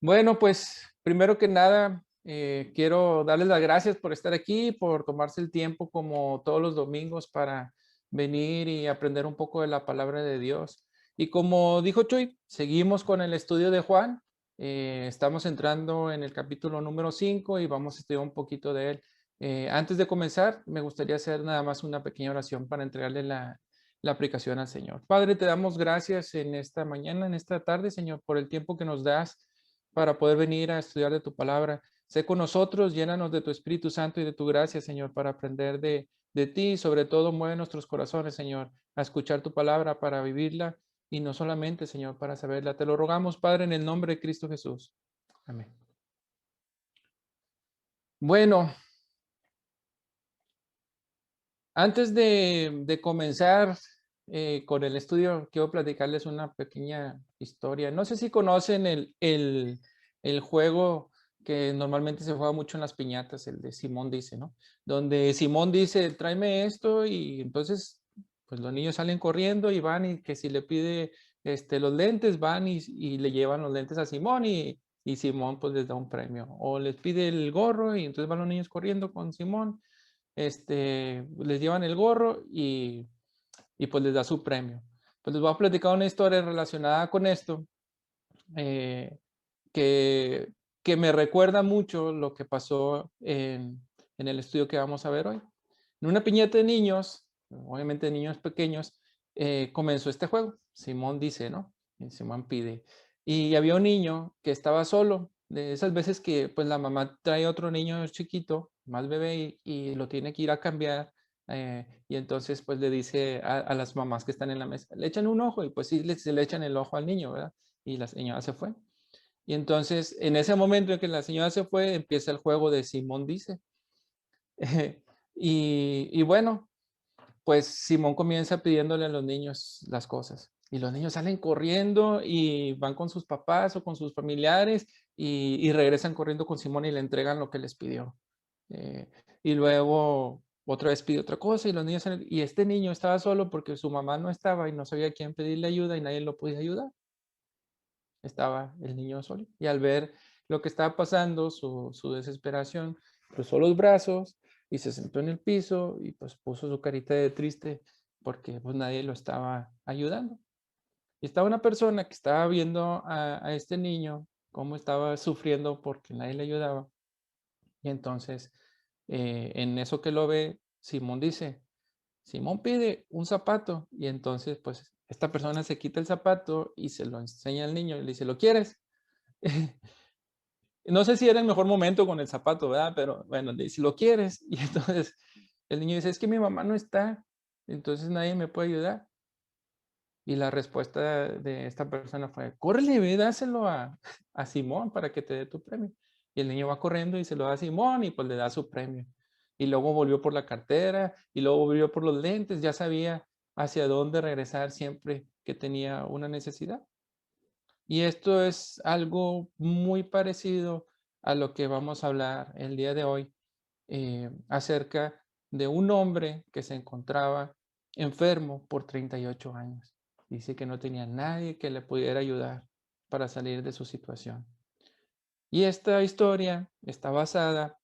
Bueno, pues primero que nada, quiero darles las gracias por estar aquí, por tomarse el tiempo como todos los domingos para venir y aprender un poco de la palabra de Dios. Y como dijo Chuy, seguimos con el estudio de Juan. Estamos entrando en el capítulo número 5 y vamos a estudiar un poquito de él. Antes de comenzar, me gustaría hacer nada más una pequeña oración para entregarle la aplicación al Señor. Padre, te damos gracias en esta mañana, en esta tarde, Señor, por el tiempo que nos das para poder venir a estudiar de tu palabra. Sé con nosotros, llénanos de tu Espíritu Santo y de tu gracia, Señor, para aprender de ti. Y sobre todo, mueve nuestros corazones, Señor, a escuchar tu palabra para vivirla y no solamente, Señor, para saberla. Te lo rogamos, Padre, en el nombre de Cristo Jesús. Amén. Bueno, antes de comenzar con el estudio, quiero platicarles una pequeña historia. No sé si conocen el juego que normalmente se juega mucho en las piñatas, el de Simón dice, ¿no? Donde Simón dice, tráeme esto y entonces pues los niños salen corriendo y van y que si le pide los lentes van y le llevan los lentes a Simón y Simón pues les da un premio. O les pide el gorro y entonces van los niños corriendo con Simón, les llevan el gorro y pues les da su premio. Pues les voy a platicar una historia relacionada con esto, eh, que, que me recuerda mucho lo que pasó en el estudio que vamos a ver hoy. En una piñata de niños, obviamente de niños pequeños, comenzó este juego. Simón dice, ¿no? Y Simón pide. Y había un niño que estaba solo, de esas veces que pues la mamá trae otro niño chiquito, más bebé, y lo tiene que ir a cambiar. Y entonces pues le dice a las mamás que están en la mesa, le echan un ojo y pues sí, se le echan el ojo al niño, ¿verdad? Y la señora se fue. Y entonces, en ese momento en que la señora se fue, empieza el juego de Simón dice. Y bueno, pues Simón comienza pidiéndole a los niños las cosas. Y los niños salen corriendo y van con sus papás o con sus familiares y regresan corriendo con Simón y le entregan lo que les pidió. Eh, y luego otra vez pide otra cosa y los niños y este niño estaba solo porque su mamá no estaba y no sabía a quién pedirle ayuda y nadie lo podía ayudar. Estaba el niño solo. Y al ver lo que estaba pasando, su desesperación, cruzó los brazos y se sentó en el piso y pues puso su carita de triste porque pues nadie lo estaba ayudando. Y estaba una persona que estaba viendo a este niño cómo estaba sufriendo porque nadie le ayudaba. Y entonces, en eso que lo ve, Simón dice, Simón pide un zapato y entonces pues esta persona se quita el zapato y se lo enseña al niño y le dice, ¿lo quieres? No sé si era el mejor momento con el zapato, ¿verdad? Pero bueno, le dice, ¿lo quieres? Y entonces el niño dice, es que mi mamá no está, entonces nadie me puede ayudar. Y la respuesta de esta persona fue, córrele, ve, dáselo a Simón para que te dé tu premio. Y el niño va corriendo y se lo da a Simón y pues le da su premio. Y luego volvió por la cartera y luego volvió por los lentes, ya sabía hacia dónde regresar siempre que tenía una necesidad. Y esto es algo muy parecido a lo que vamos a hablar el día de hoy, acerca de un hombre que se encontraba enfermo por 38 años. Dice que no tenía nadie que le pudiera ayudar para salir de su situación. Y esta historia está basada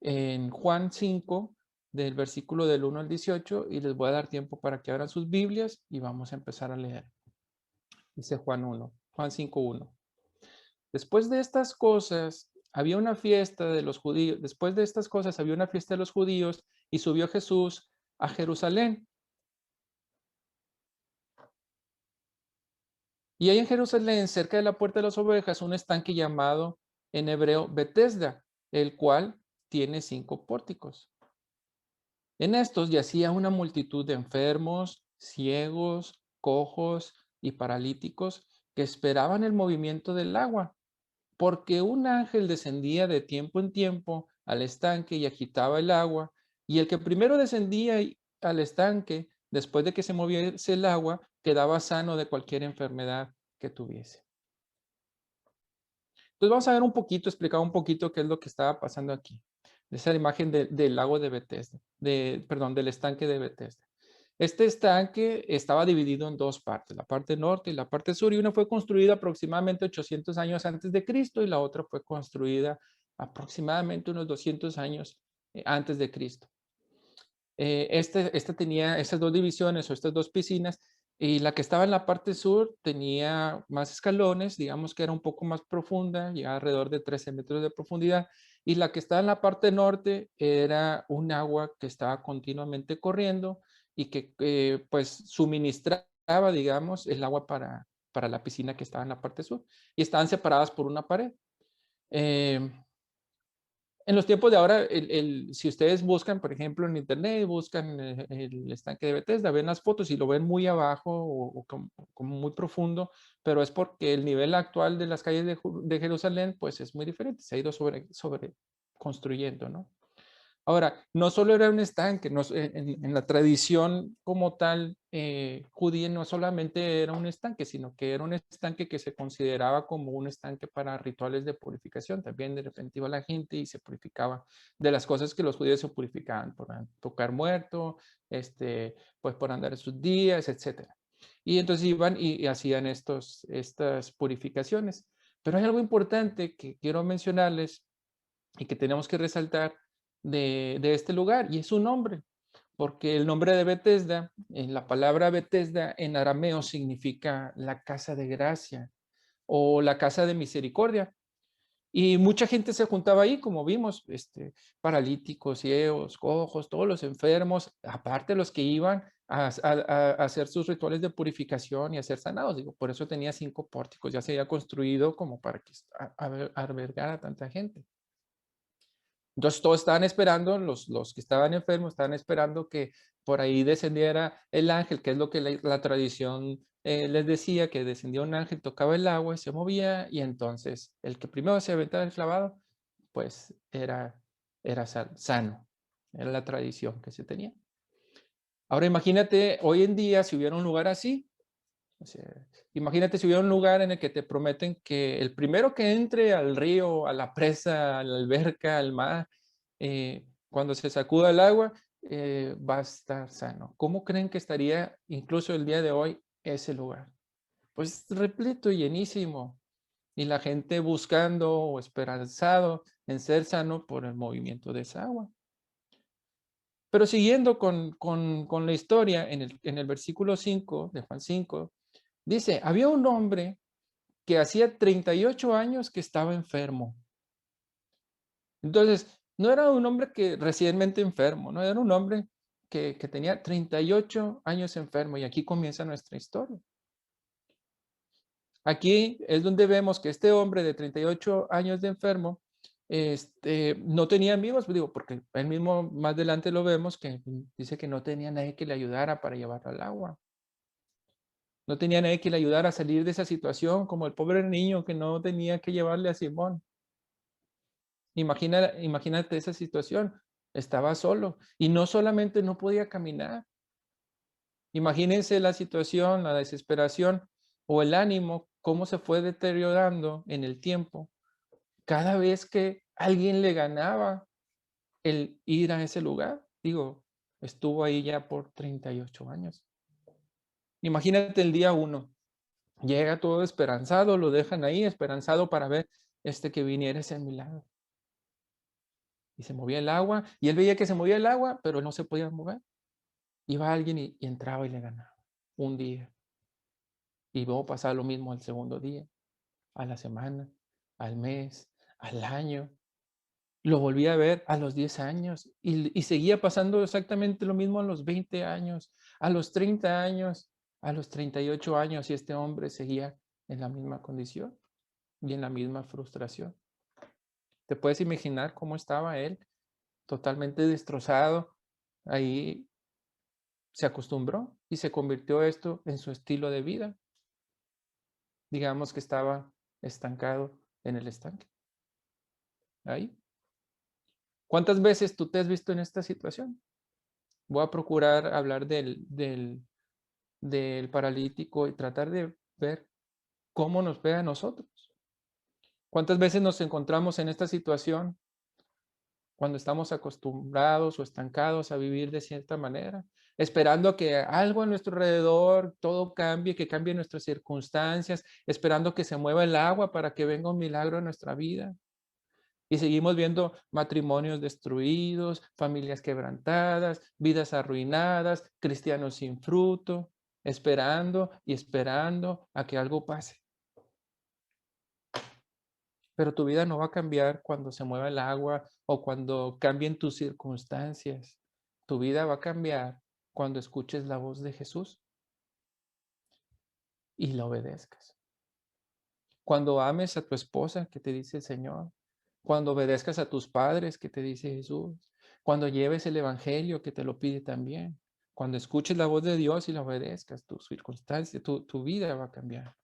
en Juan 5, del versículo del 1 al 18, y les voy a dar tiempo para que abran sus Biblias y vamos a empezar a leer. Dice Juan 5:1. Después de estas cosas, había una fiesta de los judíos. Después de estas cosas, había una fiesta de los judíos y subió Jesús a Jerusalén. Y hay en Jerusalén, cerca de la puerta de las ovejas, un estanque llamado en hebreo Betesda, el cual tiene 5 pórticos. En estos yacía una multitud de enfermos, ciegos, cojos y paralíticos que esperaban el movimiento del agua, porque un ángel descendía de tiempo en tiempo al estanque y agitaba el agua, y el que primero descendía al estanque, después de que se moviese el agua, quedaba sano de cualquier enfermedad que tuviese. Entonces vamos a ver un poquito, explicar un poquito qué es lo que estaba pasando aquí. Esa imagen del lago de Bethesda, perdón, del estanque de Bethesda. Este estanque estaba dividido en dos partes, la parte norte y la parte sur, y una fue construida aproximadamente 800 años antes de Cristo y la otra fue construida aproximadamente unos 200 años antes de Cristo. Esta tenía esas dos divisiones o estas dos piscinas, y la que estaba en la parte sur tenía más escalones, digamos que era un poco más profunda, llegaba alrededor de 13 metros de profundidad, y la que estaba en la parte norte era un agua que estaba continuamente corriendo y que pues suministraba, digamos, el agua para la piscina que estaba en la parte sur, y estaban separadas por una pared. Eh, en los tiempos de ahora, si ustedes buscan, por ejemplo, en internet, buscan el estanque de Bethesda, ven las fotos y lo ven muy abajo o como muy profundo, pero es porque el nivel actual de las calles de Jerusalén, pues es muy diferente, se ha ido sobre construyendo, ¿no? Ahora, no solo era un estanque, en la tradición como tal judía no solamente era un estanque, sino que era un estanque que se consideraba como un estanque para rituales de purificación. También de repente iba la gente y se purificaba de las cosas que los judíos se purificaban, por tocar muerto, pues por andar sus días, etcétera. Y entonces iban y hacían estas purificaciones. Pero hay algo importante que quiero mencionarles y que tenemos que resaltar de este lugar, y es su nombre, porque el nombre de Bethesda, en la palabra Bethesda en arameo significa la casa de gracia o la casa de misericordia. Y mucha gente se juntaba ahí, como vimos, paralíticos, ciegos, cojos, todos los enfermos, aparte los que iban a hacer sus rituales de purificación y a ser sanados. Digo, por eso tenía 5 pórticos, ya se había construido como para que albergar a tanta gente. Entonces todos estaban esperando, los que estaban enfermos estaban esperando que por ahí descendiera el ángel, que es lo que la tradición les decía, que descendía un ángel, tocaba el agua y se movía, y entonces el que primero se aventaba el clavado, pues era sano, era la tradición que se tenía. Ahora imagínate hoy en día si hubiera un lugar así, o sea, imagínate si hubiera un lugar en el que te prometen que el primero que entre al río, a la presa, a la alberca, al mar, cuando se sacuda el agua, va a estar sano. ¿Cómo creen que estaría incluso el día de hoy ese lugar? Pues repleto, llenísimo. Y la gente buscando o esperanzado en ser sano por el movimiento de esa agua. Pero siguiendo con la historia, en el versículo 5 de Juan 5, dice, había un hombre que hacía 38 años que estaba enfermo. Entonces, no era un hombre que recientemente enfermo, no era un hombre que tenía 38 años enfermo, y aquí comienza nuestra historia. Aquí es donde vemos que este hombre de 38 años de enfermo, no tenía amigos, digo, porque él mismo más adelante lo vemos que dice que no tenía nadie que le ayudara para llevarlo al agua. No tenía nadie que le ayudara a salir de esa situación, como el pobre niño que no tenía que llevarle a Simón. Imagínate esa situación. Estaba solo y no solamente no podía caminar. Imagínense la situación, la desesperación o el ánimo, cómo se fue deteriorando en el tiempo cada vez que alguien le ganaba el ir a ese lugar. Digo, estuvo ahí ya por 38 años. Imagínate el día 1. Llega todo esperanzado, lo dejan ahí esperanzado para ver que viniera ese milagro. Y se movía el agua, y él veía que se movía el agua, pero no se podía mover. Iba alguien y entraba y le ganaba. Un día. Y luego pasaba lo mismo al segundo día, a la semana, al mes, al año. Lo volví a ver a los 10 años y seguía pasando exactamente lo mismo a los 20 años, a los 30 años, a los 38 años, y este hombre seguía en la misma condición y en la misma frustración. ¿Te puedes imaginar cómo estaba él? Totalmente destrozado. Ahí se acostumbró y se convirtió esto en su estilo de vida. Digamos que estaba estancado en el estanque. Ahí. ¿Cuántas veces tú te has visto en esta situación? Voy a procurar hablar del paralítico y tratar de ver cómo nos ve a nosotros. ¿Cuántas veces nos encontramos en esta situación cuando estamos acostumbrados o estancados a vivir de cierta manera, esperando que algo a nuestro alrededor, todo cambie, que cambien nuestras circunstancias, esperando que se mueva el agua para que venga un milagro en nuestra vida. Y seguimos viendo matrimonios destruidos, familias quebrantadas, vidas arruinadas, cristianos sin fruto, esperando y esperando a que algo pase. Pero tu vida no va a cambiar cuando se mueva el agua o cuando cambien tus circunstancias. Tu vida va a cambiar cuando escuches la voz de Jesús y la obedezcas. Cuando ames a tu esposa, que te dice el Señor. Cuando obedezcas a tus padres, que te dice Jesús. Cuando lleves el evangelio, que te lo pide también. Cuando escuches la voz de Dios y la obedezcas, tus circunstancias, tu vida va a cambiar.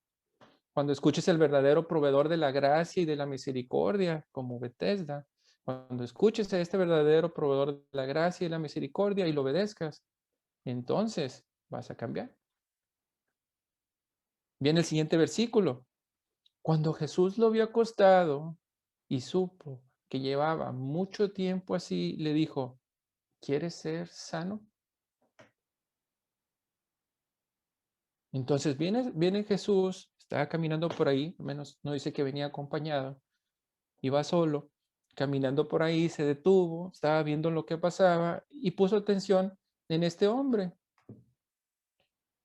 Cuando escuches el verdadero proveedor de la gracia y de la misericordia, como Bethesda, cuando escuches a este verdadero proveedor de la gracia y la misericordia y lo obedezcas, entonces vas a cambiar. Viene el siguiente versículo. Cuando Jesús lo vio acostado y supo que llevaba mucho tiempo así, le dijo, ¿quieres ser sano? Entonces viene Jesús, estaba caminando por ahí, al menos no dice que venía acompañado, iba solo, caminando por ahí, se detuvo, estaba viendo lo que pasaba y puso atención en este hombre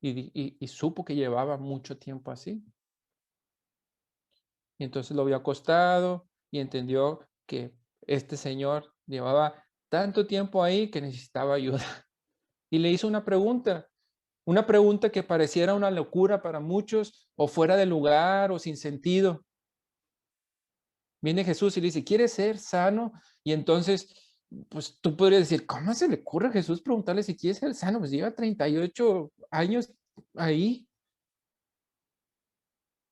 y supo que llevaba mucho tiempo así. Y entonces lo vio acostado y entendió que este señor llevaba tanto tiempo ahí que necesitaba ayuda. Y le hizo una pregunta que pareciera una locura para muchos o fuera de lugar o sin sentido. Viene Jesús y le dice, ¿quieres ser sano? Y entonces, pues tú podrías decir, ¿cómo se le ocurre a Jesús preguntarle si quiere ser sano? Pues lleva 38 años ahí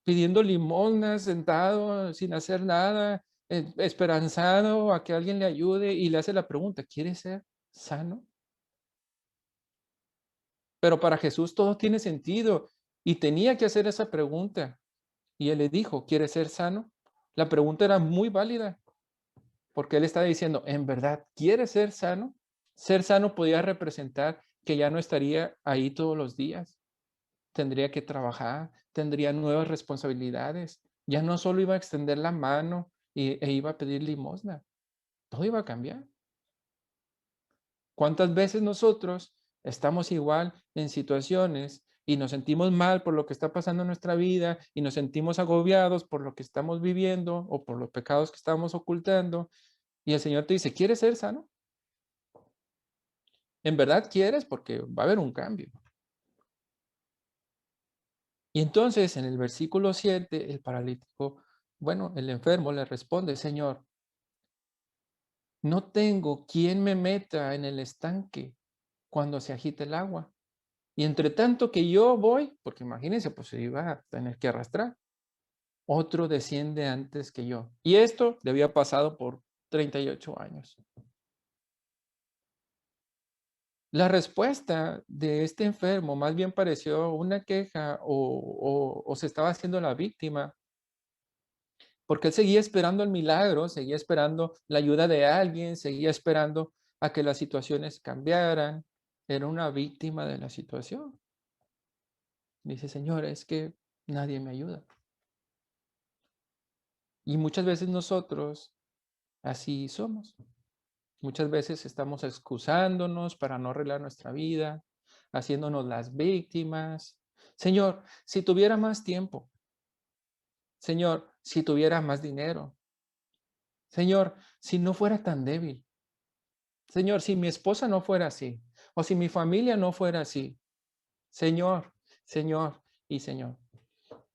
pidiendo limosnas, sentado, sin hacer nada, esperanzado a que alguien le ayude y le hace la pregunta, ¿quiere ser sano? Pero para Jesús todo tiene sentido y tenía que hacer esa pregunta. Y él le dijo, ¿quiere ser sano? La pregunta era muy válida porque él estaba diciendo, ¿en verdad quiere ser sano? Ser sano podía representar que ya no estaría ahí todos los días. Tendría que trabajar, tendría nuevas responsabilidades. Ya no solo iba a extender la mano e iba a pedir limosna, todo iba a cambiar. ¿Cuántas veces nosotros estamos igual en situaciones y nos sentimos mal por lo que está pasando en nuestra vida y nos sentimos agobiados por lo que estamos viviendo o por los pecados que estamos ocultando? Y el Señor te dice, ¿quieres ser sano? ¿En verdad quieres? Porque va a haber un cambio. Y entonces en el versículo 7, el paralítico, bueno, el enfermo le responde, Señor, no tengo quien me meta en el estanque cuando se agite el agua. Y entre tanto que yo voy, porque imagínense, pues se iba a tener que arrastrar, otro desciende antes que yo. Y esto le había pasado por 38 años. La respuesta de este enfermo más bien pareció una queja o se estaba haciendo la víctima, porque él seguía esperando el milagro, seguía esperando la ayuda de alguien, seguía esperando a que las situaciones cambiaran. Era una víctima de la situación. Dice, Señor, es que nadie me ayuda. Y muchas veces nosotros así somos. Muchas veces estamos excusándonos para no arreglar nuestra vida, haciéndonos las víctimas. Señor, si tuviera más tiempo. Señor, si tuviera más dinero. Señor, si no fuera tan débil. Señor, si mi esposa no fuera así. O si mi familia no fuera así. Señor, Señor y Señor.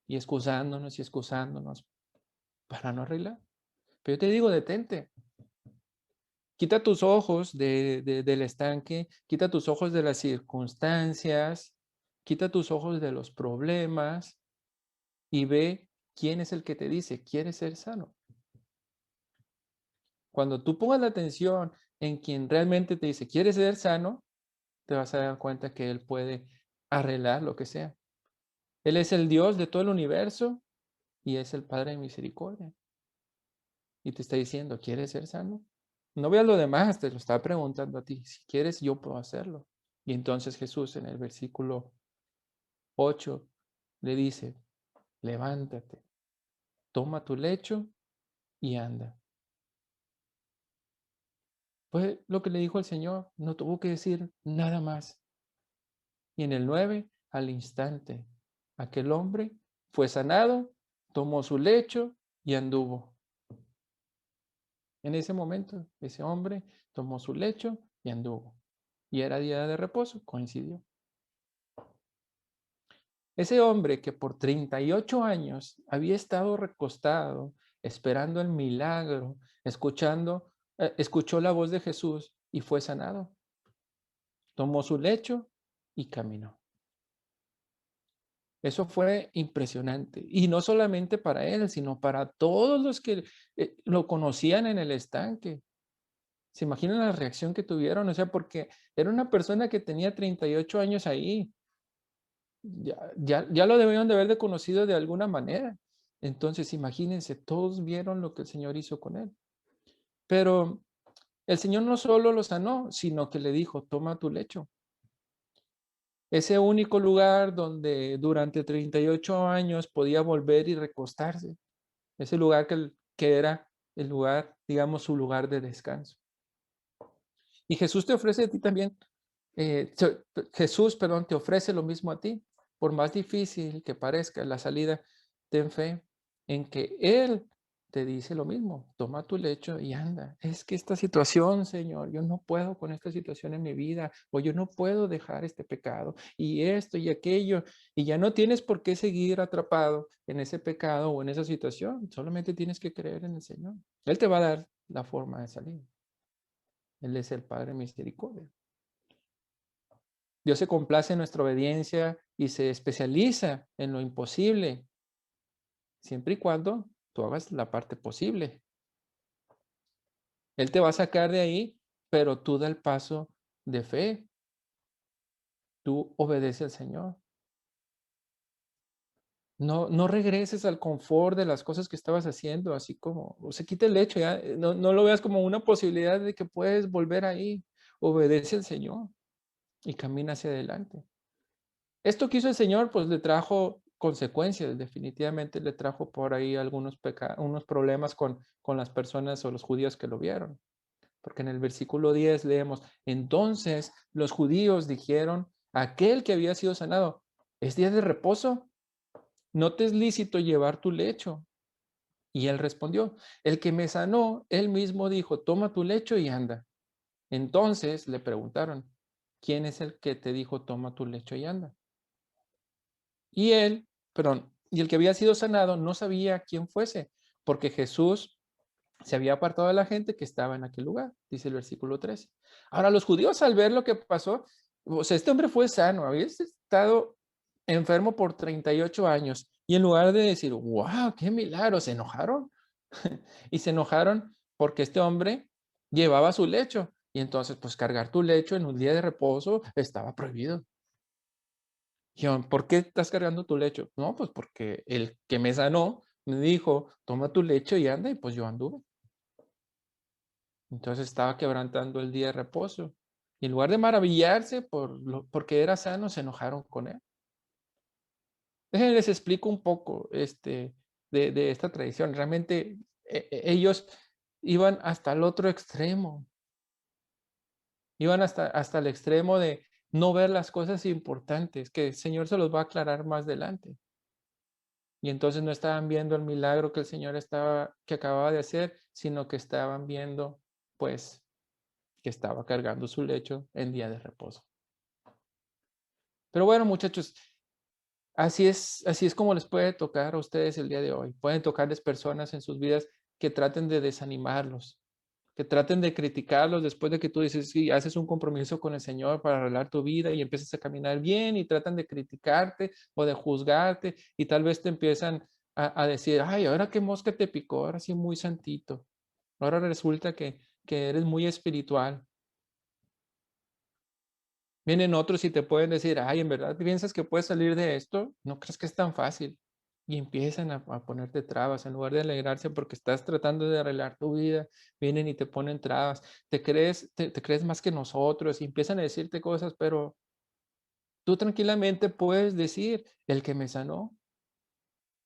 Y excusándonos para no arreglar. Pero yo te digo, detente. Quita tus ojos del estanque, quita tus ojos de las circunstancias, quita tus ojos de los problemas y ve quién es el que te dice, ¿quieres ser sano? Cuando tú pongas la atención en quien realmente te dice, ¿quieres ser sano? Te vas a dar cuenta que Él puede arreglar lo que sea. Él es el Dios de todo el universo y es el Padre de misericordia. Y te está diciendo, ¿quieres ser sano? No veas lo demás, te lo estaba preguntando a ti. Si quieres, yo puedo hacerlo. Y entonces Jesús en el versículo 8 le dice, levántate, toma tu lecho y anda. Fue lo que le dijo el Señor, no tuvo que decir nada más. Y en el 9, al instante, aquel hombre fue sanado, tomó su lecho y anduvo. En ese momento, ese hombre tomó su lecho y anduvo. Y era día de reposo, coincidió. Ese hombre que por 38 años había estado recostado, esperando el milagro, escuchó la voz de Jesús y fue sanado. Tomó su lecho y caminó. Eso fue impresionante. Y no solamente para él, sino para todos los que lo conocían en el estanque. ¿Se imaginan la reacción que tuvieron? O sea, porque era una persona que tenía 38 años ahí. Ya lo debieron de haber de conocido de alguna manera. Entonces, imagínense, todos vieron lo que el Señor hizo con él. Pero el Señor no solo lo sanó, sino que le dijo, toma tu lecho. Ese único lugar donde durante 38 años podía volver y recostarse. Ese lugar que era el lugar, digamos, su lugar de descanso. Y Jesús te ofrece a ti también, Jesús, perdón, te ofrece lo mismo a ti. Por más difícil que parezca la salida, ten fe en que Él te dice lo mismo. Toma tu lecho y anda. Es que esta situación, Señor, yo no puedo con esta situación en mi vida, o yo no puedo dejar este pecado, y esto y aquello, y ya no tienes por qué seguir atrapado en ese pecado o en esa situación. Solamente tienes que creer en el Señor. Él te va a dar la forma de salir. Él es el Padre misericordia. Dios se complace en nuestra obediencia y se especializa en lo imposible, siempre y cuando tú hagas la parte posible. Él te va a sacar de ahí, pero tú da el paso de fe. Tú obedece al Señor. No regreses al confort de las cosas que estabas haciendo, así como, o se quita el hecho, ya, no lo veas como una posibilidad de que puedes volver ahí. Obedece al Señor y camina hacia adelante. Esto que hizo el Señor, pues le trajo consecuencias, definitivamente le trajo por ahí unos problemas con las personas o los judíos que lo vieron. Porque en el versículo 10 leemos, entonces los judíos dijeron, aquel que había sido sanado, es día de reposo, no te es lícito llevar tu lecho. Y él respondió, el que me sanó, él mismo dijo, toma tu lecho y anda. Entonces le preguntaron, ¿quién es el que te dijo, toma tu lecho y anda? Y y el que había sido sanado no sabía quién fuese, porque Jesús se había apartado de la gente que estaba en aquel lugar, dice el versículo 13. Ahora, los judíos al ver lo que pasó, o sea, este hombre fue sano, había estado enfermo por 38 años, y en lugar de decir, wow, qué milagro, se enojaron. Y se enojaron porque este hombre llevaba su lecho, y entonces, pues cargar tu lecho en un día de reposo estaba prohibido. Dijeron, ¿por qué estás cargando tu lecho? No, pues porque el que me sanó me dijo, toma tu lecho y anda, y pues yo anduve. Entonces estaba quebrantando el día de reposo. Y en lugar de maravillarse porque era sano, se enojaron con él. Déjenme les explico un poco de esta tradición. Realmente ellos iban hasta el otro extremo. Iban hasta el extremo de no ver las cosas importantes, que el Señor se los va a aclarar más adelante. Y entonces no estaban viendo el milagro que el Señor que acababa de hacer, sino que estaban viendo, pues, que estaba cargando su lecho en día de reposo. Pero bueno, muchachos, así es como les puede tocar a ustedes el día de hoy. Pueden tocarles personas en sus vidas que traten de desanimarlos, que traten de criticarlos después de que tú dices, sí, haces un compromiso con el Señor para arreglar tu vida y empiezas a caminar bien y tratan de criticarte o de juzgarte y tal vez te empiezan a decir, ay, ahora qué mosca te picó, ahora sí muy santito. Ahora resulta que eres muy espiritual. Vienen otros y te pueden decir, ay, ¿en verdad piensas que puedes salir de esto? No crees que es tan fácil. y empiezan a ponerte trabas. En lugar de alegrarse porque estás tratando de arreglar tu vida, vienen y te ponen trabas. Te crees más que nosotros y empiezan a decirte cosas, pero tú tranquilamente puedes decir: "El que me sanó,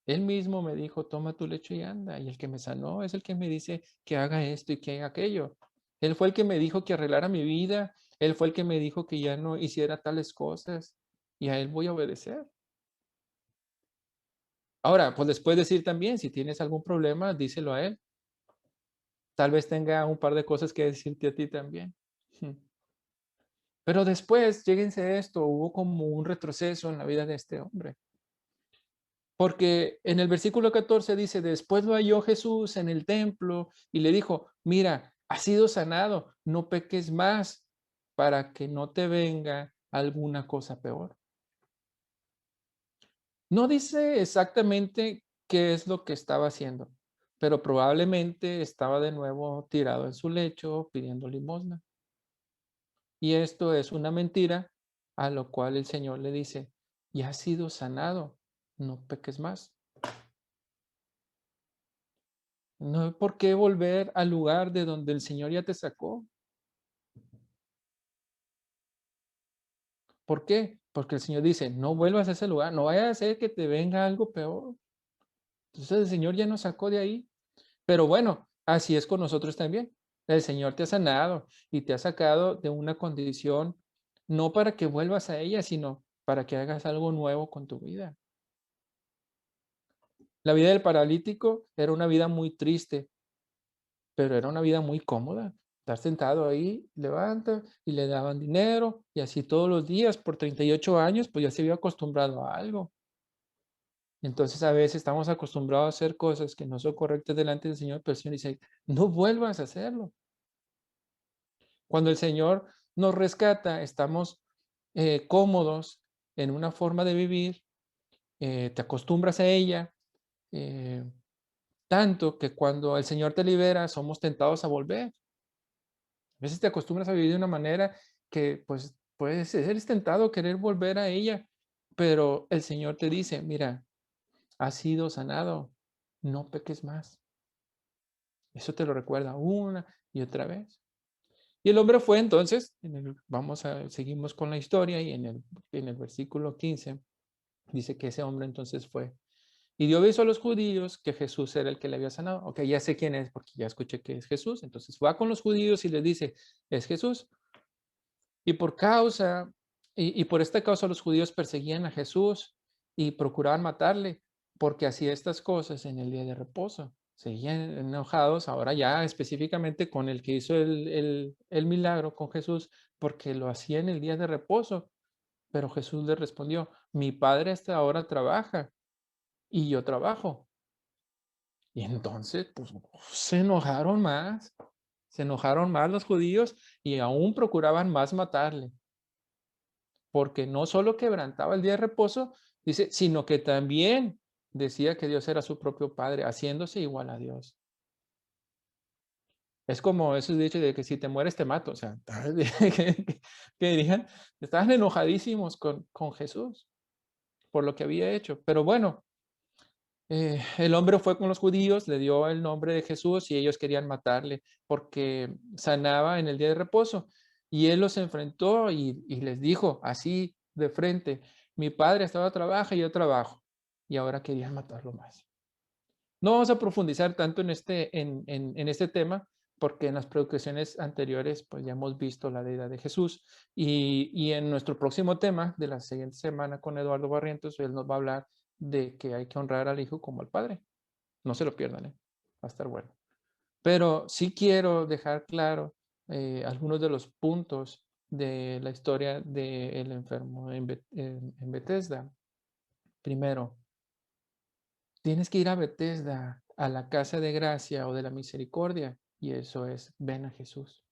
él mismo me dijo: 'Toma tu lecho y anda', y el que me sanó es el que me dice que haga esto y que haga aquello. Él fue el que me dijo que arreglara mi vida, él fue el que me dijo que ya no hiciera tales cosas, y a él voy a obedecer". Ahora, pues, les puedes decir también, si tienes algún problema, díselo a él. Tal vez tenga un par de cosas que decirte a ti también. Pero después, lléguense esto, hubo como un retroceso en la vida de este hombre. Porque en el versículo 14 dice: "Después lo halló Jesús en el templo y le dijo: 'Mira, has sido sanado, no peques más, para que no te venga alguna cosa peor'". No dice exactamente qué es lo que estaba haciendo, pero probablemente estaba de nuevo tirado en su lecho pidiendo limosna. Y esto es una mentira, a lo cual el Señor le dice: "Ya has sido sanado, no peques más". No hay por qué volver al lugar de donde el Señor ya te sacó. ¿Por qué? Porque el Señor dice: "No vuelvas a ese lugar, no vaya a ser que te venga algo peor". Entonces, el Señor ya nos sacó de ahí. Pero bueno, así es con nosotros también. El Señor te ha sanado y te ha sacado de una condición, no para que vuelvas a ella, sino para que hagas algo nuevo con tu vida. La vida del paralítico era una vida muy triste, pero era una vida muy cómoda. Estar sentado ahí, levanta, y le daban dinero, y así todos los días por 38 años, pues ya se había acostumbrado a algo. Entonces, a veces estamos acostumbrados a hacer cosas que no son correctas delante del Señor, pero el Señor dice: "No vuelvas a hacerlo". Cuando el Señor nos rescata, estamos, cómodos en una forma de vivir, te acostumbras a ella, eh, tanto que cuando el Señor te libera, somos tentados a volver. A veces te acostumbras a vivir de una manera que, pues, puedes ser tentado a querer volver a ella, pero el Señor te dice: "Mira, has sido sanado, no peques más". Eso te lo recuerda una y otra vez. Y el hombre fue entonces, seguimos con la historia y en el versículo 15 dice que ese hombre entonces fue y dio aviso a los judíos que Jesús era el que le había sanado. Ok, ya sé quién es porque ya escuché que es Jesús. Entonces va con los judíos y les dice, es Jesús. Y por causa, y por esta causa los judíos perseguían a Jesús y procuraban matarle, porque hacía estas cosas en el día de reposo. Seguían enojados ahora ya específicamente con el que hizo el milagro con Jesús, porque lo hacía en el día de reposo. Pero Jesús le respondió, mi padre hasta ahora trabaja y yo trabajo. Y entonces, pues se enojaron más los judíos y aún procuraban más matarle. Porque no solo quebrantaba el día de reposo, dice, sino que también decía que Dios era su propio Padre, haciéndose igual a Dios. Es como esos dichos de que si te mueres te mato, o sea, que dirían, estaban enojadísimos con Jesús por lo que había hecho. Pero bueno, el hombre fue con los judíos, le dio el nombre de Jesús y ellos querían matarle porque sanaba en el día de reposo. Y él los enfrentó y les dijo así de frente, mi padre estaba trabaja y yo trabajo. Y ahora querían matarlo más. No vamos a profundizar tanto en este tema porque en las predicaciones anteriores pues ya hemos visto la deidad de Jesús y en nuestro próximo tema de la siguiente semana con Eduardo Barrientos, él nos va a hablar de que hay que honrar al Hijo como al Padre. No se lo pierdan, ¿eh? Va a estar bueno. Pero sí quiero dejar claro algunos de los puntos de la historia del enfermo en Bethesda. Primero, tienes que ir a Bethesda, a la casa de gracia o de la misericordia, y eso es, ven a Jesús.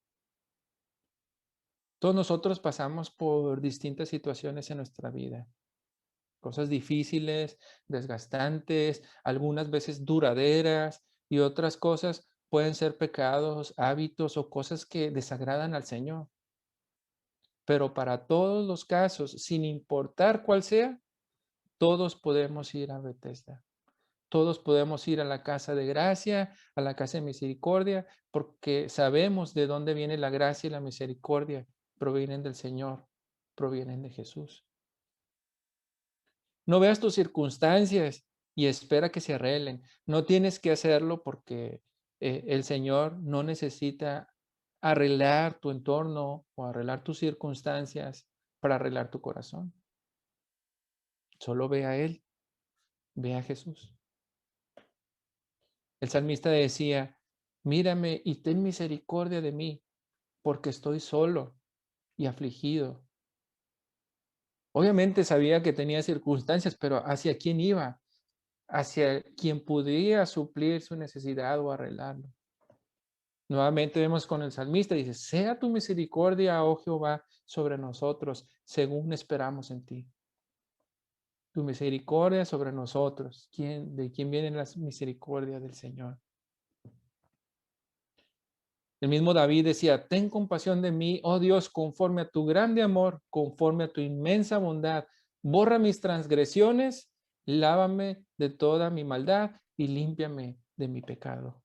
Todos nosotros pasamos por distintas situaciones en nuestra vida, cosas difíciles, desgastantes, algunas veces duraderas, y otras cosas pueden ser pecados, hábitos o cosas que desagradan al Señor. Pero para todos los casos, sin importar cuál sea, todos podemos ir a Bethesda. Todos podemos ir a la casa de gracia, a la casa de misericordia, porque sabemos de dónde viene la gracia y la misericordia. Provienen del Señor, provienen de Jesús. No veas tus circunstancias y espera que se arreglen. No tienes que hacerlo porque el Señor no necesita arreglar tu entorno o arreglar tus circunstancias para arreglar tu corazón. Solo ve a Él, ve a Jesús. El salmista decía, mírame y ten misericordia de mí, porque estoy solo y afligido. Obviamente sabía que tenía circunstancias, pero ¿hacia quién iba? Hacia quien podía suplir su necesidad o arreglarlo. Nuevamente vemos con el salmista, dice, sea tu misericordia, oh Jehová, sobre nosotros, según esperamos en ti. Tu misericordia sobre nosotros. ¿De quién vienen las misericordias del Señor? El mismo David decía, ten compasión de mí, oh Dios, conforme a tu grande amor, conforme a tu inmensa bondad. Borra mis transgresiones, lávame de toda mi maldad y límpiame de mi pecado.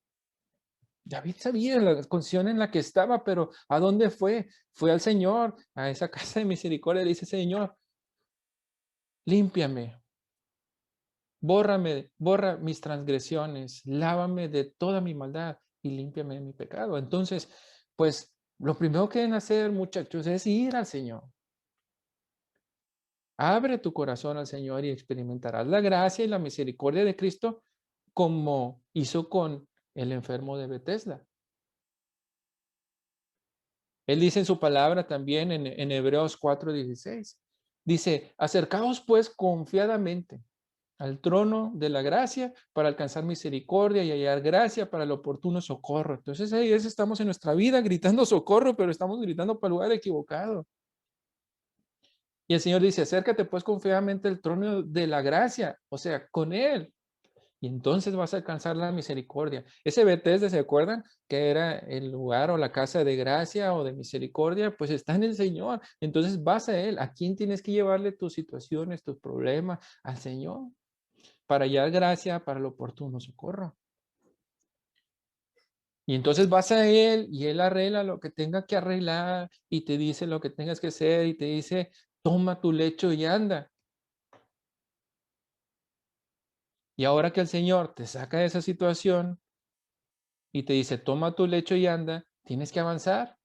David sabía la condición en la que estaba, pero ¿a dónde fue? Fue al Señor, a esa casa de misericordia. Le dice, Señor, límpiame, borra mis transgresiones, lávame de toda mi maldad y límpiame de mi pecado. Entonces, pues lo primero que deben hacer, muchachos, es ir al Señor. Abre tu corazón al Señor y experimentarás la gracia y la misericordia de Cristo como hizo con el enfermo de Bethesda. Él dice en su palabra también en Hebreos 4:16. Dice, acercaos pues confiadamente al trono de la gracia para alcanzar misericordia y hallar gracia para el oportuno socorro. Entonces ahí estamos en nuestra vida gritando socorro, pero estamos gritando para el lugar equivocado. Y el Señor dice, acércate pues confiadamente al trono de la gracia, o sea, con Él. Y entonces vas a alcanzar la misericordia. Ese Betesda, ¿se acuerdan? Que era el lugar o la casa de gracia o de misericordia, pues está en el Señor. Entonces vas a Él. ¿A quién tienes que llevarle tus situaciones, tus problemas? Al Señor. Para hallar gracia, para el oportuno socorro. Y entonces vas a Él y Él arregla lo que tenga que arreglar y te dice lo que tengas que hacer y te dice, toma tu lecho y anda. Y ahora que el Señor te saca de esa situación y te dice, toma tu lecho y anda, tienes que avanzar.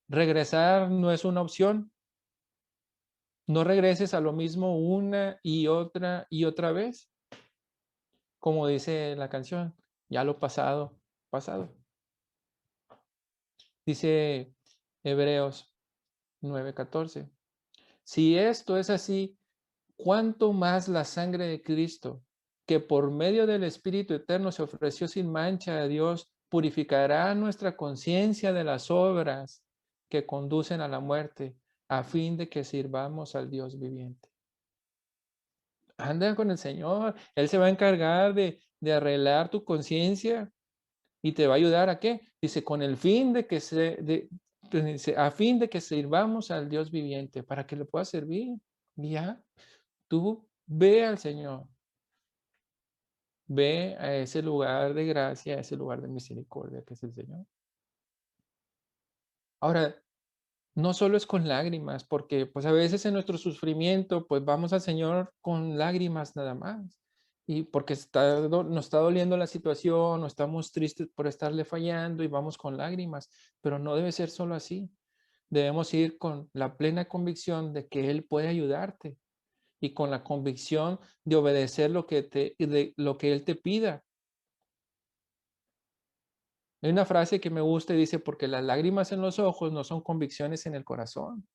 Regresar no es una opción. No regreses a lo mismo una y otra vez. Como dice la canción, ya lo pasado, pasado. Dice Hebreos 9:14. Si esto es así, ¿cuánto más la sangre de Cristo, que por medio del Espíritu Eterno se ofreció sin mancha a Dios, purificará nuestra conciencia de las obras que conducen a la muerte, a fin de que sirvamos al Dios viviente? Anda con el Señor, Él se va a encargar de arreglar tu conciencia y te va a ayudar a qué? Dice, con el fin de que dice, a fin de que sirvamos al Dios viviente, para que le puedas servir. Ya, tú ve al Señor, ve a ese lugar de gracia, a ese lugar de misericordia que es el Señor. Ahora, no solo es con lágrimas, porque pues a veces en nuestro sufrimiento, pues vamos al Señor con lágrimas nada más. Y porque nos está doliendo la situación, o estamos tristes por estarle fallando y vamos con lágrimas, pero no debe ser solo así. Debemos ir con la plena convicción de que Él puede ayudarte y con la convicción de obedecer lo que Él te pida. Hay una frase que me gusta y dice, porque las lágrimas en los ojos no son convicciones en el corazón.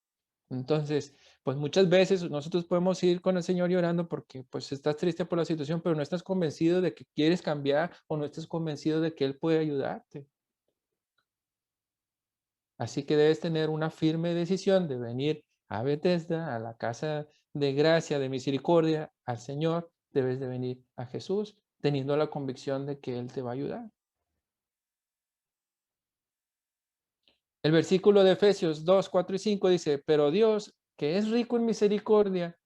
Entonces, pues muchas veces nosotros podemos ir con el Señor llorando porque pues estás triste por la situación, pero no estás convencido de que quieres cambiar o no estás convencido de que Él puede ayudarte. Así que debes tener una firme decisión de venir a Bethesda, a la casa de gracia, de misericordia, al Señor. Debes de venir a Jesús teniendo la convicción de que Él te va a ayudar. El versículo de Efesios 2, 4 y 5 dice, pero Dios, que es rico en misericordia,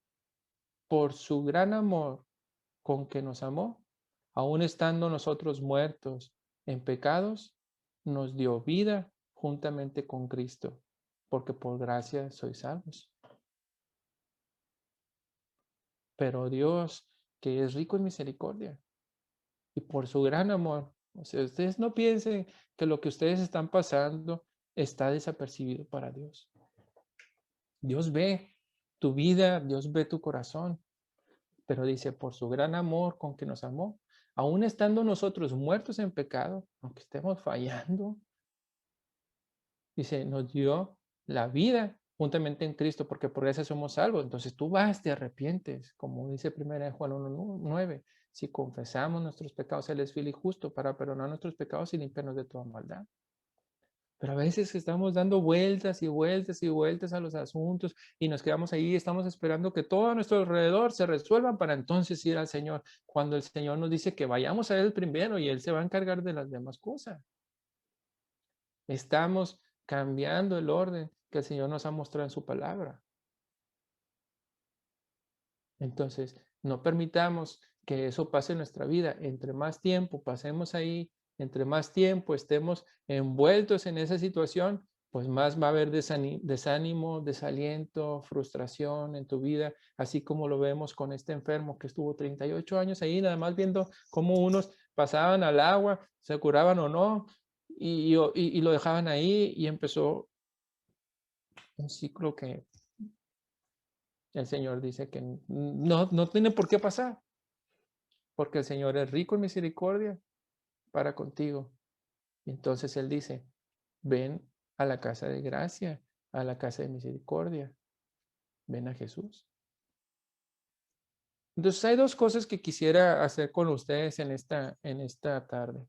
por su gran amor con que nos amó, aun estando nosotros muertos en pecados, nos dio vida juntamente con Cristo, porque por gracia sois salvos. Pero Dios, que es rico en misericordia, y por su gran amor, o sea, ustedes no piensen que lo que ustedes están pasando está desapercibido para Dios. Dios ve tu vida, Dios ve tu corazón, pero dice, por su gran amor con que nos amó, aun estando nosotros muertos en pecado, aunque estemos fallando, dice, nos dio la vida juntamente en Cristo, porque por eso somos salvos. Entonces tú vas, te arrepientes, como dice 1 Juan 1:9. Si confesamos nuestros pecados, Él es fiel y justo para perdonar nuestros pecados y limpiarnos de toda maldad. Pero a veces estamos dando vueltas y vueltas y vueltas a los asuntos y nos quedamos ahí, estamos esperando que todo a nuestro alrededor se resuelva para entonces ir al Señor, cuando el Señor nos dice que vayamos a Él primero y Él se va a encargar de las demás cosas. Estamos cambiando el orden que el Señor nos ha mostrado en su palabra. Entonces, no permitamos que eso pase en nuestra vida. Entre más tiempo pasemos ahí, entre más tiempo estemos envueltos en esa situación, pues más va a haber desánimo, desaliento, frustración en tu vida, así como lo vemos con este enfermo que estuvo 38 años ahí, nada más viendo cómo unos pasaban al agua, se curaban o no, y lo dejaban ahí y empezó un ciclo que el Señor dice que no tiene por qué pasar, porque el Señor es rico en misericordia para contigo. Y entonces Él dice, ven a la casa de gracia, a la casa de misericordia, ven a Jesús. Entonces hay dos cosas que quisiera hacer con ustedes en esta tarde.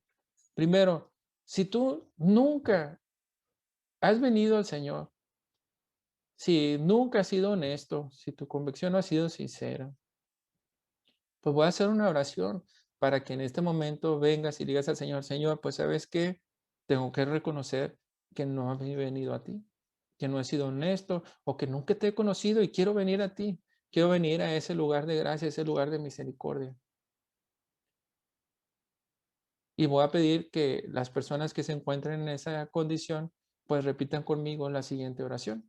Primero, si tú nunca has venido al Señor, si nunca has sido honesto, si tu convicción no ha sido sincera, pues voy a hacer una oración para que en este momento vengas y digas al Señor, Señor, pues sabes qué, tengo que reconocer que no he venido a ti, que no he sido honesto o que nunca te he conocido y quiero venir a ti, quiero venir a ese lugar de gracia, ese lugar de misericordia. Y voy a pedir que las personas que se encuentren en esa condición, pues repitan conmigo la siguiente oración.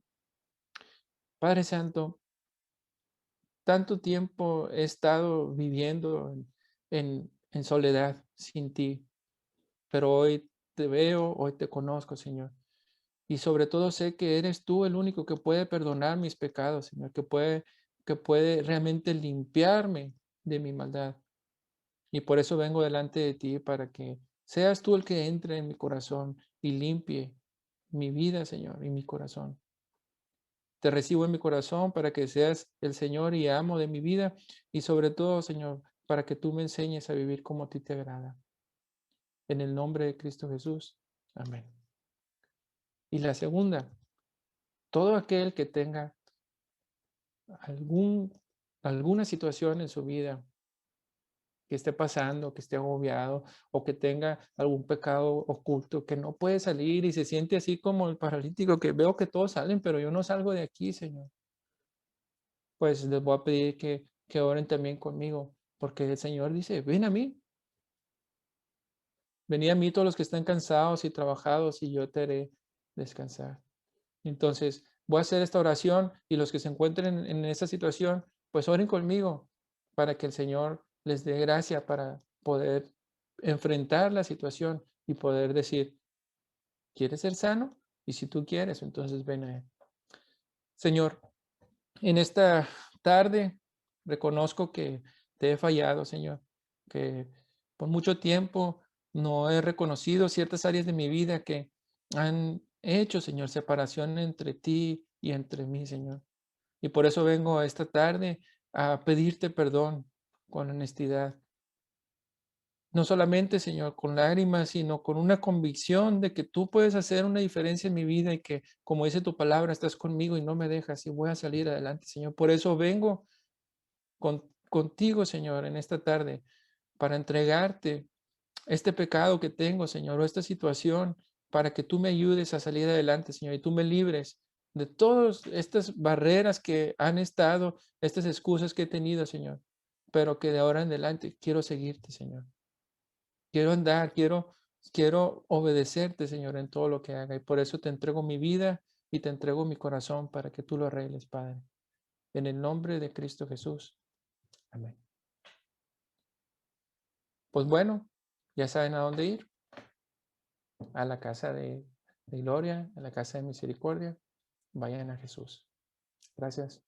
Padre Santo, tanto tiempo he estado viviendo en soledad sin ti, pero hoy te veo, hoy te conozco, Señor. Y sobre todo sé que eres tú el único que puede perdonar mis pecados, Señor, que puede realmente limpiarme de mi maldad. Y por eso vengo delante de ti para que seas tú el que entre en mi corazón y limpie mi vida, Señor, y mi corazón. Te recibo en mi corazón para que seas el Señor y amo de mi vida y sobre todo, Señor, para que tú me enseñes a vivir como a ti te agrada. En el nombre de Cristo Jesús. Amén. Y la segunda, todo aquel que tenga algún, alguna situación en su vida que esté pasando, que esté agobiado o que tenga algún pecado oculto que no puede salir y se siente así como el paralítico que veo que todos salen, pero yo no salgo de aquí, Señor. Pues les voy a pedir que oren también conmigo, porque el Señor dice, venid a mí todos los que están cansados y trabajados y yo te haré descansar. Entonces, voy a hacer esta oración y los que se encuentren en esa situación, pues oren conmigo para que el Señor les dé gracia para poder enfrentar la situación y poder decir, ¿quieres ser sano? Y si tú quieres, entonces ven a Él. Señor, en esta tarde reconozco que te he fallado, Señor, que por mucho tiempo no he reconocido ciertas áreas de mi vida que han hecho, Señor, separación entre ti y entre mí, Señor. Y por eso vengo esta tarde a pedirte perdón con honestidad. No solamente, Señor, con lágrimas, sino con una convicción de que tú puedes hacer una diferencia en mi vida y que, como dice tu palabra, estás conmigo y no me dejas y voy a salir adelante, Señor. Por eso vengo contigo, Señor, en esta tarde para entregarte este pecado que tengo, Señor, o esta situación, para que tú me ayudes a salir adelante, Señor, y tú me libres de todas estas barreras que han estado, estas excusas que he tenido, Señor, pero que de ahora en adelante quiero seguirte, Señor. Quiero andar, quiero obedecerte, Señor, en todo lo que haga. Y por eso te entrego mi vida y te entrego mi corazón para que tú lo arregles, Padre. En el nombre de Cristo Jesús. Amén. Pues bueno, ya saben a dónde ir. A la casa de gloria, a la casa de misericordia. Vayan a Jesús. Gracias.